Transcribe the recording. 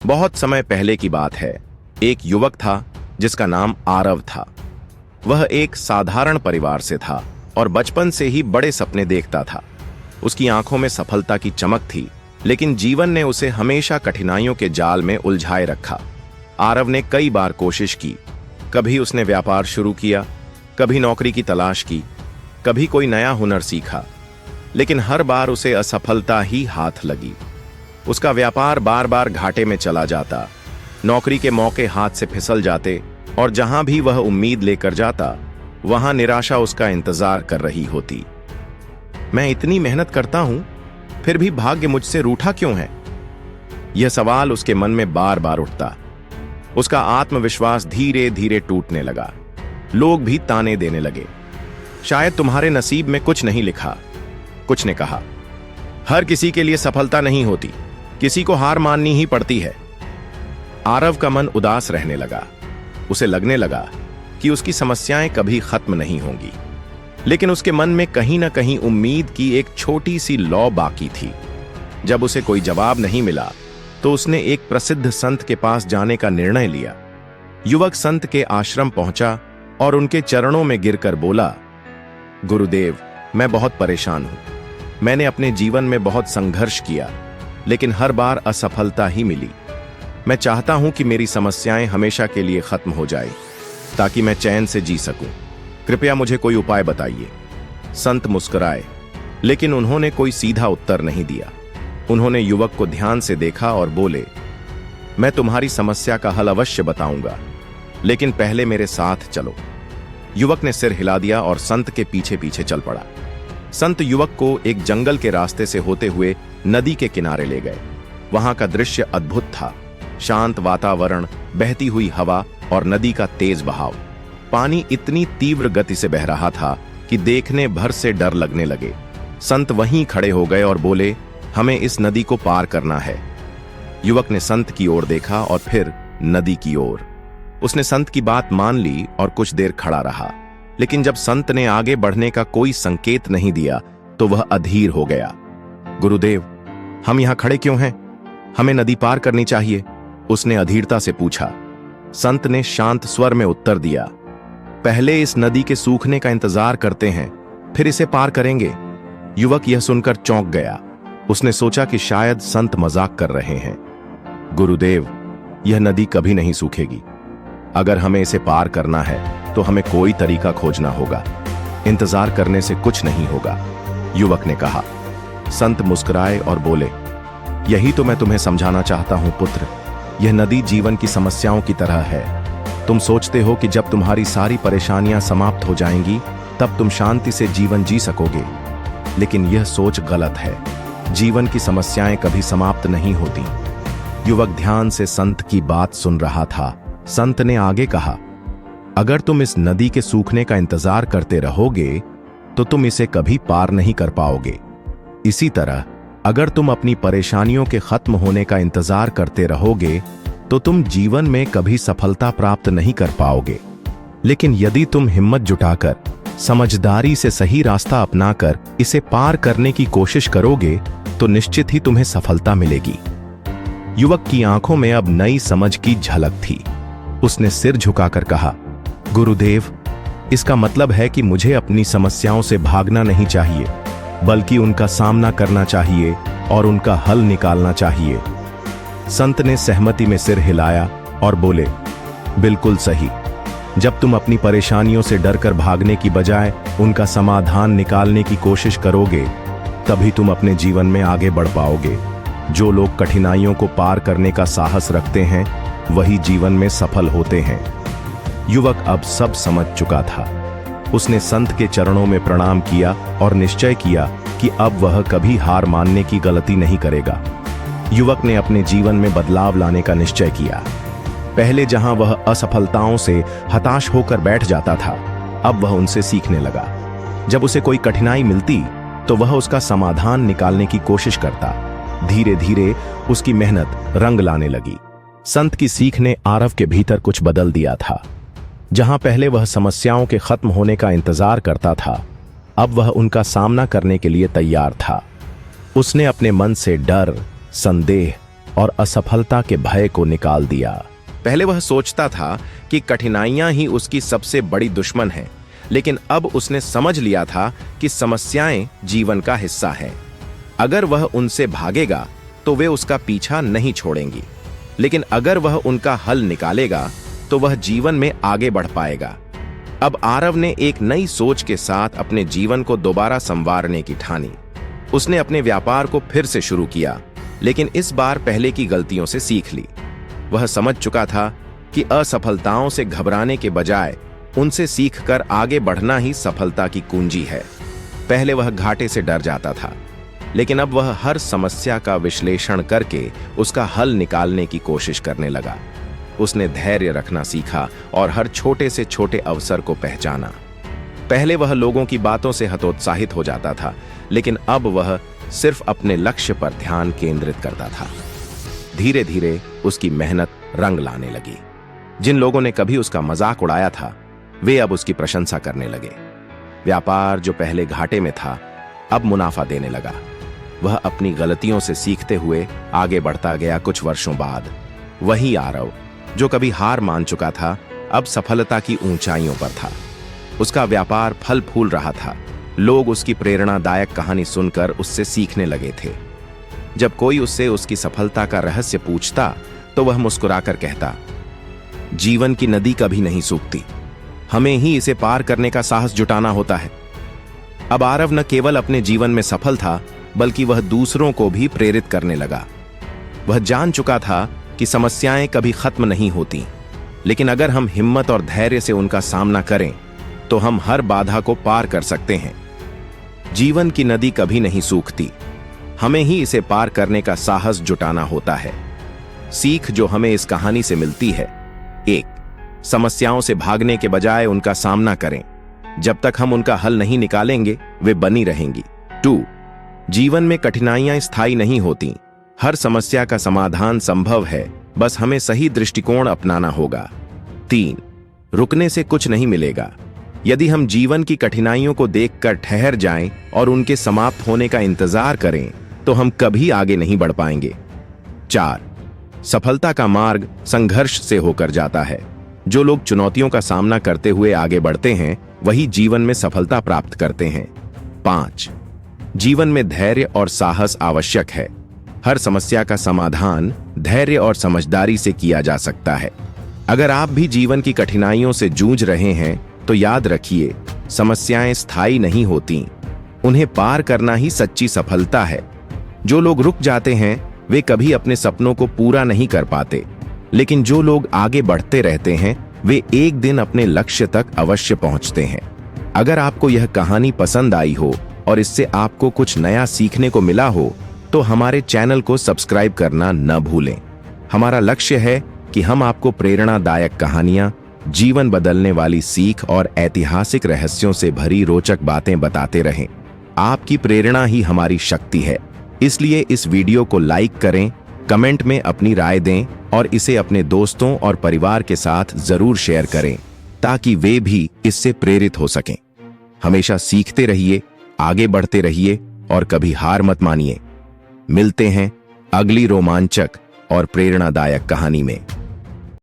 बहुत समय पहले की बात है। एक युवक था जिसका नाम आरव था। वह एक साधारण परिवार से था और बचपन से ही बड़े सपने देखता था। उसकी आंखों में सफलता की चमक थी, लेकिन जीवन ने उसे हमेशा कठिनाइयों के जाल में उलझाए रखा। आरव ने कई बार कोशिश की। कभी उसने व्यापार शुरू किया, कभी नौकरी की तलाश की, कभी कोई नया हुनर सीखा, लेकिन हर बार उसे असफलता ही हाथ लगी। उसका व्यापार बार बार घाटे में चला जाता, नौकरी के मौके हाथ से फिसल जाते और जहां भी वह उम्मीद लेकर जाता वहां निराशा उसका इंतजार कर रही होती। मैं इतनी मेहनत करता हूं, फिर भी भाग्य मुझसे रूठा क्यों है? यह सवाल उसके मन में बार बार उठता। उसका आत्मविश्वास धीरे धीरे टूटने लगा। लोग भी ताने देने लगे। शायद तुम्हारे नसीब में कुछ नहीं लिखा, कुछ ने कहा। हर किसी के लिए सफलता नहीं होती, किसी को हार माननी ही पड़ती है। आरव का मन उदास रहने लगा। उसे लगने लगा कि उसकी समस्याएं कभी खत्म नहीं होंगी, लेकिन उसके मन में कहीं ना कहीं उम्मीद की एक छोटी सी लौ बाकी थी। जब उसे कोई जवाब नहीं मिला तो उसने एक प्रसिद्ध संत के पास जाने का निर्णय लिया। युवक संत के आश्रम पहुंचा और उनके चरणों में गिरकर बोला, गुरुदेव, मैं बहुत परेशान हूं। मैंने अपने जीवन में बहुत संघर्ष किया, लेकिन हर बार असफलता ही मिली। मैं चाहता हूं कि मेरी समस्याएं हमेशा के लिए खत्म हो जाए, ताकि मैं चैन से जी सकूं। कृपया मुझे कोई उपाय बताइए। संत मुस्कुराए, लेकिन उन्होंने कोई सीधा उत्तर नहीं दिया। उन्होंने युवक को ध्यान से देखा और बोले, मैं तुम्हारी समस्या का हल अवश्य बताऊंगा, लेकिन पहले मेरे साथ चलो। युवक ने सिर हिला दिया और संत के पीछे पीछे चल पड़ा। संत युवक को एक जंगल के रास्ते से होते हुए नदी के किनारे ले गए। वहां का दृश्य अद्भुत था। शांत वातावरण, बहती हुई हवा और नदी का तेज बहाव। पानी इतनी तीव्र गति से बह रहा था कि देखने भर से डर लगने लगे। संत वहीं खड़े हो गए और बोले, हमें इस नदी को पार करना है। युवक ने संत की ओर देखा और फिर नदी की ओर। उसने संत की बात मान ली और कुछ देर खड़ा रहा, लेकिन जब संत ने आगे बढ़ने का कोई संकेत नहीं दिया तो वह अधीर हो गया। गुरुदेव, हम यहां खड़े क्यों हैं? हमें नदी पार करनी चाहिए, उसने अधीरता से पूछा। संत ने शांत स्वर में उत्तर दिया, पहले इस नदी के सूखने का इंतजार करते हैं, फिर इसे पार करेंगे। युवक यह सुनकर चौंक गया। उसने सोचा कि शायद संत मजाक कर रहे हैं। गुरुदेव, यह नदी कभी नहीं सूखेगी। अगर हमें इसे पार करना है तो हमें कोई तरीका खोजना होगा। इंतजार करने से कुछ नहीं होगा, युवक ने कहा। संत मुस्कुराए और बोले, यही तो मैं तुम्हें समझाना चाहता हूं पुत्र। यह नदी जीवन की समस्याओं की तरह है। तुम सोचते हो कि जब तुम्हारी सारी परेशानियां समाप्त हो जाएंगी तब तुम शांति से जीवन जी सकोगे, लेकिन यह सोच गलत है। जीवन की समस्याएं कभी समाप्त नहीं होती। युवक ध्यान से संत की बात सुन रहा था। संत ने आगे कहा, अगर तुम इस नदी के सूखने का इंतजार करते रहोगे तो तुम इसे कभी पार नहीं कर पाओगे। इसी तरह अगर तुम अपनी परेशानियों के खत्म होने का इंतजार करते रहोगे तो तुम जीवन में कभी सफलता प्राप्त नहीं कर पाओगे। लेकिन यदि तुम हिम्मत जुटाकर, समझदारी से सही रास्ता अपनाकर इसे पार करने की कोशिश करोगे तो निश्चित ही तुम्हें सफलता मिलेगी। युवक की आंखों में अब नई समझ की झलक थी। उसने सिर झुकाकर कहा, गुरुदेव, इसका मतलब है कि मुझे अपनी समस्याओं से भागना नहीं चाहिए, बल्कि उनका सामना करना चाहिए और उनका हल निकालना चाहिए। संत ने सहमति में सिर हिलाया और बोले, बिल्कुल सही। जब तुम अपनी परेशानियों से डरकर भागने की बजाय उनका समाधान निकालने की कोशिश करोगे, तभी तुम अपने जीवन में आगे बढ़ पाओगे। जो लोग कठिनाइयों को पार करने का साहस रखते हैं वही जीवन में सफल होते हैं। युवक अब सब समझ चुका था। उसने संत के चरणों में प्रणाम किया और निश्चय किया कि अब वह कभी हार मानने की गलती नहीं करेगा। युवक ने अपने जीवन में बदलाव लाने का निश्चय किया। पहले जहां वह असफलताओं से हताश होकर बैठ जाता था, अब वह उनसे सीखने लगा। जब उसे कोई कठिनाई मिलती तो वह उसका समाधान निकालने की कोशिश करता। धीरे धीरे उसकी मेहनत रंग लाने लगी। संत की सीख ने आरव के भीतर कुछ बदल दिया था। जहां पहले वह समस्याओं के खत्म होने का इंतजार करता था, अब वह उनका सामना करने के लिए तैयार था। उसने अपने मन से डर, संदेह और असफलता के भय को निकाल दिया। पहले वह सोचता था कि कठिनाइयां ही उसकी सबसे बड़ी दुश्मन हैं, लेकिन अब उसने समझ लिया था कि समस्याएं जीवन का हिस्सा हैं। अगर वह उनसे भागेगा तो वे उसका पीछा नहीं छोड़ेंगी, लेकिन अगर वह उनका हल निकालेगा तो वह जीवन में आगे बढ़ पाएगा। अब आरव ने एक नई सोच के साथ अपने जीवन को दोबारा संवारने की ठानी। उसने अपने व्यापार को फिर से शुरू किया, लेकिन इस बार पहले की गलतियों से सीख ली। वह समझ चुका था कि असफलताओं से घबराने के बजाय उनसे सीखकर आगे बढ़ना ही सफलता की कुंजी है। पहले वह घाटे से डर जाता था, लेकिन अब वह हर समस्या का विश्लेषण करके उसका हल निकालने की कोशिश करने लगा। उसने धैर्य रखना सीखा और हर छोटे से छोटे अवसर को पहचाना। पहले वह लोगों की बातों से हतोत्साहित हो जाता था, लेकिन अब वह सिर्फ अपने लक्ष्य पर ध्यान केंद्रित करता था। धीरे धीरे उसकी मेहनत रंग लाने लगी। जिन लोगों ने कभी उसका मजाक उड़ाया था, वे अब उसकी प्रशंसा करने लगे। व्यापार जो पहले घाटे में था, अब मुनाफा देने लगा। वह अपनी गलतियों से सीखते हुए आगे बढ़ता गया। कुछ वर्षों बाद वही आरव जो कभी हार मान चुका था, अब सफलता की ऊंचाइयों पर था। उसका व्यापार फल फूल रहा था। लोग उसकी प्रेरणादायक कहानी सुनकर उससे सीखने लगे थे। जब कोई उससे उसकी सफलता का रहस्य पूछता तो वह मुस्कुराकर कहता, जीवन की नदी कभी नहीं सूखती, हमें ही इसे पार करने का साहस जुटाना होता है। अब आरव न केवल अपने जीवन में सफल था, बल्कि वह दूसरों को भी प्रेरित करने लगा। वह जान चुका था कि समस्याएं कभी खत्म नहीं होती, लेकिन अगर हम हिम्मत और धैर्य से उनका सामना करें तो हम हर बाधा को पार कर सकते हैं। जीवन की नदी कभी नहीं सूखती, हमें ही इसे पार करने का साहस जुटाना होता है। सीख जो हमें इस कहानी से मिलती है: 1. समस्याओं से भागने के बजाय उनका सामना करें। जब तक हम उनका हल नहीं निकालेंगे, वे बनी रहेंगी। 2. जीवन में कठिनाइयां स्थायी नहीं होती, हर समस्या का समाधान संभव है, बस हमें सही दृष्टिकोण अपनाना होगा। 3. रुकने से कुछ नहीं मिलेगा। यदि हम जीवन की कठिनाइयों को देखकर ठहर जाएं और उनके समाप्त होने का इंतजार करें, तो हम कभी आगे नहीं बढ़ पाएंगे। 4. सफलता का मार्ग संघर्ष से होकर जाता है। जो लोग चुनौतियों का सामना करते हुए आगे बढ़ते हैं, वही जीवन में सफलता प्राप्त करते हैं। 5. जीवन में धैर्य और साहस आवश्यक है। हर समस्या का समाधान धैर्य और समझदारी से किया जा सकता है। अगर आप भी जीवन की कठिनाइयों से जूझ रहे हैं, तो याद रखिए, समस्याएं स्थायी नहीं होती, उन्हें पार करना ही सच्ची सफलता है। जो लोग रुक जाते हैं, वे कभी अपने सपनों को पूरा नहीं कर पाते, लेकिन जो लोग आगे बढ़ते रहते हैं, वे एक दिन अपने लक्ष्य तक अवश्य पहुंचते हैं। अगर आपको यह कहानी पसंद आई हो और इससे आपको कुछ नया सीखने को मिला हो, तो हमारे चैनल को सब्सक्राइब करना न भूलें। हमारा लक्ष्य है कि हम आपको प्रेरणादायक कहानियां, जीवन बदलने वाली सीख और ऐतिहासिक रहस्यों से भरी रोचक बातें बताते रहें। आपकी प्रेरणा ही हमारी शक्ति है। इसलिए इस वीडियो को लाइक करें, कमेंट में अपनी राय दें और इसे अपने दोस्तों और परिवार के साथ जरूर शेयर करें, ताकि वे भी इससे प्रेरित हो सकें। हमेशा सीखते रहिए, आगे बढ़ते रहिए और कभी हार मत मानिए। मिलते हैं अगली रोमांचक और प्रेरणादायक कहानी में।